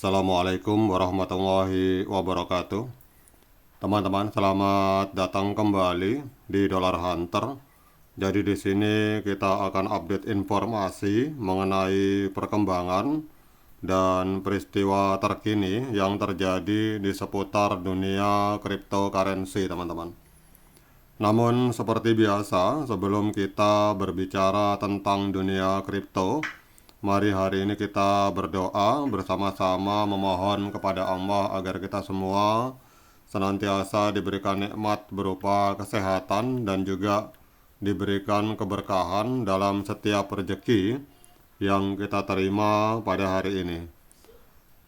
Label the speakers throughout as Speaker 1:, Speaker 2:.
Speaker 1: Assalamualaikum warahmatullahi wabarakatuh. Teman-teman, selamat datang kembali di Dollar Hunter. Jadi di sini kita akan update informasi mengenai perkembangan dan peristiwa terkini yang terjadi di seputar dunia cryptocurrency, teman-teman. Namun seperti biasa, sebelum kita berbicara tentang dunia kripto, mari hari ini kita berdoa bersama-sama memohon kepada Allah agar kita semua senantiasa diberikan nikmat berupa kesehatan dan juga diberikan keberkahan dalam setiap rezeki yang kita terima pada hari ini.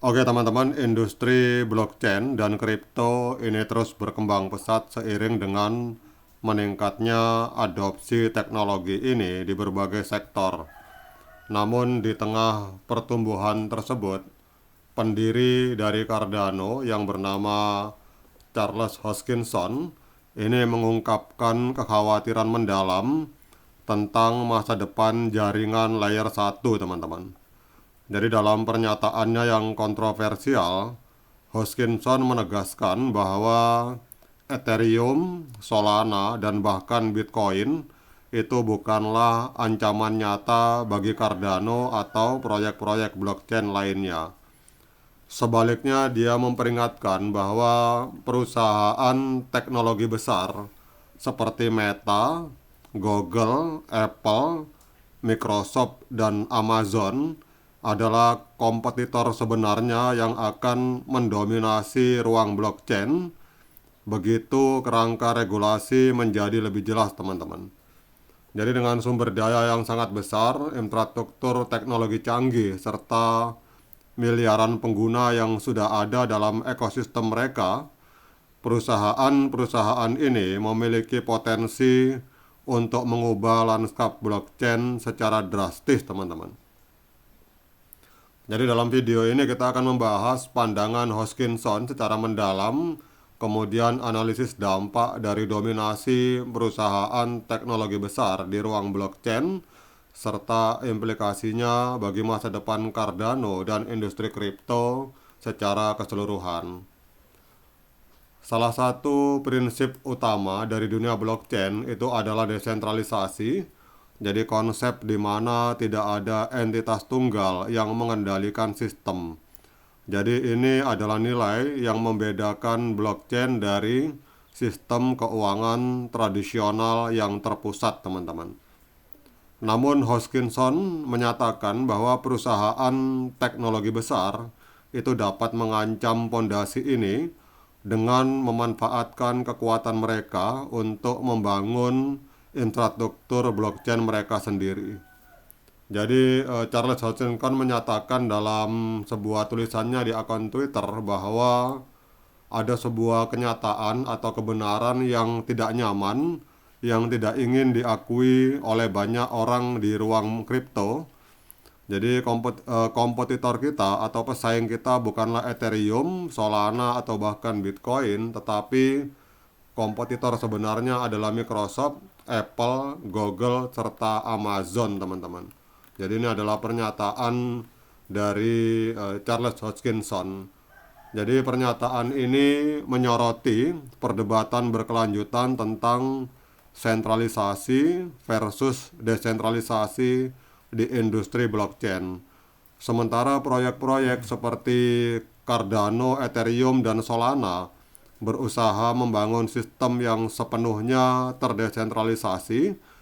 Speaker 1: Oke teman-teman, industri blockchain dan kripto ini terus berkembang pesat seiring dengan meningkatnya adopsi teknologi ini di berbagai sektor. Namun di tengah pertumbuhan tersebut, pendiri dari Cardano yang bernama Charles Hoskinson ini mengungkapkan kekhawatiran mendalam tentang masa depan jaringan layer 1, teman-teman. Jadi dalam pernyataannya yang kontroversial, Hoskinson menegaskan bahwa Ethereum, Solana, dan bahkan Bitcoin itu bukanlah ancaman nyata bagi Cardano atau proyek-proyek blockchain lainnya. Sebaliknya, dia memperingatkan bahwa perusahaan teknologi besar seperti Meta, Google, Apple, Microsoft, dan Amazon adalah kompetitor sebenarnya yang akan mendominasi ruang blockchain begitu kerangka regulasi menjadi lebih jelas, teman-teman. Jadi dengan sumber daya yang sangat besar, infrastruktur teknologi canggih, serta miliaran pengguna yang sudah ada dalam ekosistem mereka, perusahaan-perusahaan ini memiliki potensi untuk mengubah lanskap blockchain secara drastis, teman-teman. Jadi dalam video ini kita akan membahas pandangan Hoskinson secara mendalam, kemudian analisis dampak dari dominasi perusahaan teknologi besar di ruang blockchain, serta implikasinya bagi masa depan Cardano dan industri kripto secara keseluruhan. Salah satu prinsip utama dari dunia blockchain itu adalah desentralisasi. Jadi konsep di mana tidak ada entitas tunggal yang mengendalikan sistem. Jadi ini adalah nilai yang membedakan blockchain dari sistem keuangan tradisional yang terpusat, teman-teman. Namun Hoskinson menyatakan bahwa perusahaan teknologi besar itu dapat mengancam pondasi ini dengan memanfaatkan kekuatan mereka untuk membangun infrastruktur blockchain mereka sendiri. Jadi Charles Hoskinson menyatakan dalam sebuah tulisannya di akun Twitter bahwa ada sebuah kenyataan atau kebenaran yang tidak nyaman, yang tidak ingin diakui oleh banyak orang di ruang kripto. Jadi kompetitor kita atau pesaing kita bukanlah Ethereum, Solana, atau bahkan Bitcoin, tetapi kompetitor sebenarnya adalah Microsoft, Apple, Google, serta Amazon, teman-teman. Jadi ini adalah pernyataan dari Charles Hoskinson. Jadi pernyataan ini menyoroti perdebatan berkelanjutan tentang sentralisasi versus desentralisasi di industri blockchain. Sementara proyek-proyek seperti Cardano, Ethereum, dan Solana berusaha membangun sistem yang sepenuhnya terdesentralisasi,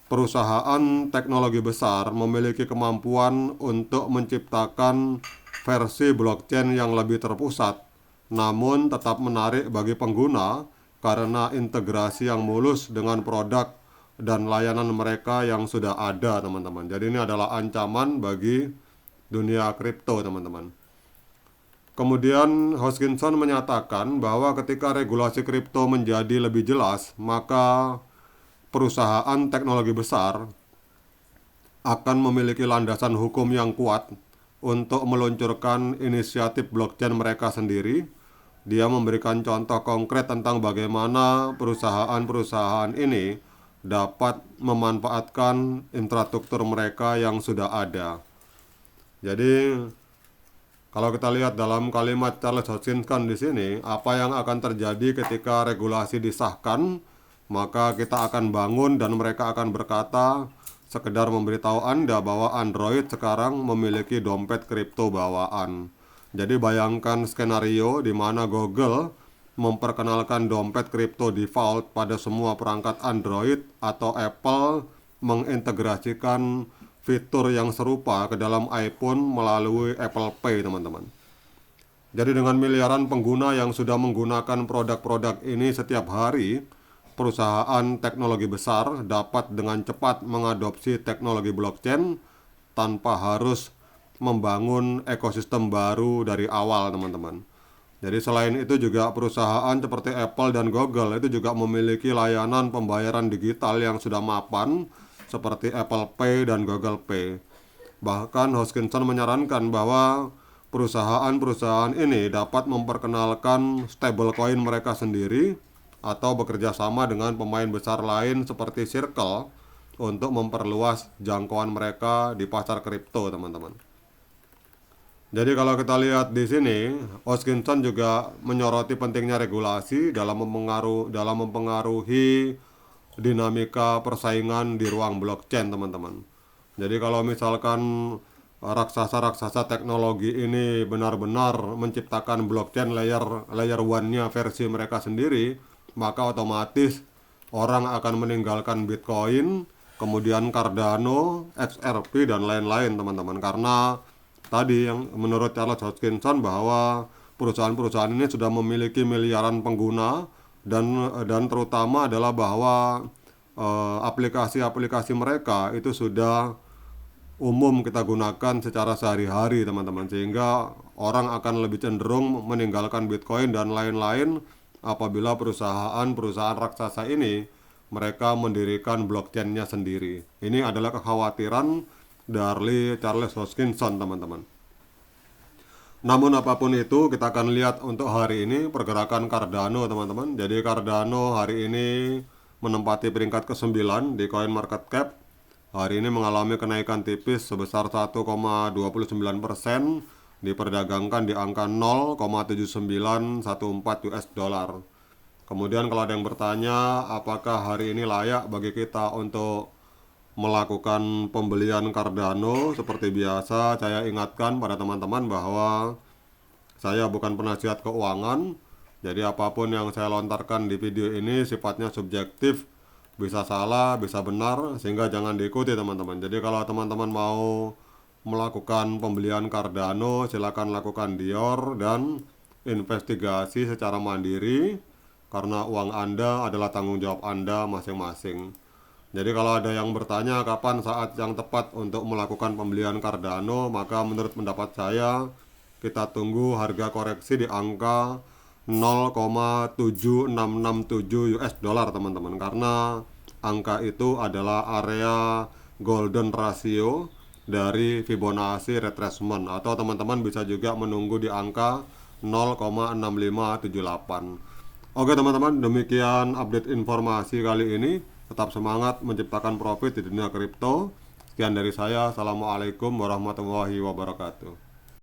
Speaker 1: perusahaan teknologi besar memiliki kemampuan untuk menciptakan versi blockchain yang lebih terpusat, namun tetap menarik bagi pengguna karena integrasi yang mulus dengan produk dan layanan mereka yang sudah ada, teman-teman. Jadi ini adalah ancaman bagi dunia kripto, teman-teman. Kemudian Hoskinson menyatakan bahwa ketika regulasi kripto menjadi lebih jelas, maka perusahaan teknologi besar akan memiliki landasan hukum yang kuat untuk meluncurkan inisiatif blockchain mereka sendiri. Dia memberikan contoh konkret tentang bagaimana perusahaan-perusahaan ini dapat memanfaatkan infrastruktur mereka yang sudah ada. Jadi Kalau kita lihat dalam kalimat Charles Hoskinson di sini, apa yang akan terjadi ketika regulasi disahkan, maka kita akan bangun dan mereka akan berkata, sekedar memberitahu Anda bahwa Android sekarang memiliki dompet kripto bawaan. Jadi bayangkan skenario di mana Google memperkenalkan dompet kripto default pada semua perangkat Android, atau Apple mengintegrasikan fitur yang serupa ke dalam iPhone melalui Apple Pay, teman-teman. Jadi dengan miliaran pengguna yang sudah menggunakan produk-produk ini setiap hari, perusahaan teknologi besar dapat dengan cepat mengadopsi teknologi blockchain tanpa harus membangun ekosistem baru dari awal, teman-teman. Jadi selain itu juga perusahaan seperti Apple dan Google itu juga memiliki layanan pembayaran digital yang sudah mapan seperti Apple Pay dan Google Pay. Bahkan Hoskinson menyarankan bahwa perusahaan-perusahaan ini dapat memperkenalkan stablecoin mereka sendiri atau bekerja sama dengan pemain besar lain seperti Circle untuk memperluas jangkauan mereka di pasar kripto, teman-teman. Jadi kalau kita lihat di sini, Hoskinson juga menyoroti pentingnya regulasi dalam mempengaruhi dinamika persaingan di ruang blockchain, teman-teman. Jadi kalau misalkan raksasa-raksasa teknologi ini benar-benar menciptakan blockchain layer one-nya versi mereka sendiri, maka otomatis orang akan meninggalkan Bitcoin, kemudian Cardano, XRP dan lain-lain, teman-teman. Karena tadi yang menurut Charles Hoskinson bahwa perusahaan-perusahaan ini sudah memiliki miliaran pengguna, dan terutama adalah bahwa aplikasi-aplikasi mereka itu sudah umum kita gunakan secara sehari-hari, teman-teman, sehingga orang akan lebih cenderung meninggalkan Bitcoin dan lain-lain apabila perusahaan-perusahaan raksasa ini mereka mendirikan blockchain-nya sendiri. Ini adalah kekhawatiran dari Charles Hoskinson, teman-teman. Namun apapun itu, kita akan lihat untuk hari ini pergerakan Cardano, teman-teman. Jadi Cardano hari ini menempati peringkat ke-9 di CoinMarketCap. Hari ini mengalami kenaikan tipis sebesar 1,29%, diperdagangkan di angka 0,7914 US dollar. Kemudian kalau ada yang bertanya apakah hari ini layak bagi kita untuk melakukan pembelian Cardano, seperti biasa saya ingatkan pada teman-teman bahwa saya bukan penasihat keuangan. Jadi apapun yang saya lontarkan di video ini sifatnya subjektif, bisa salah, bisa benar, sehingga jangan diikuti, teman-teman. Jadi kalau teman-teman mau melakukan pembelian Cardano, silakan lakukan Dior dan investigasi secara mandiri, karena uang Anda adalah tanggung jawab Anda masing-masing. Jadi kalau ada yang bertanya kapan saat yang tepat untuk melakukan pembelian Cardano, maka menurut pendapat saya kita tunggu harga koreksi di angka 0,7667 US dollar, teman-teman, karena angka itu adalah area golden ratio dari Fibonacci retracement, atau teman-teman bisa juga menunggu di angka 0,6578. Oke, teman-teman, demikian update informasi kali ini. Tetap semangat menciptakan profit di dunia kripto. Sekian dari saya. Assalamualaikum warahmatullahi wabarakatuh.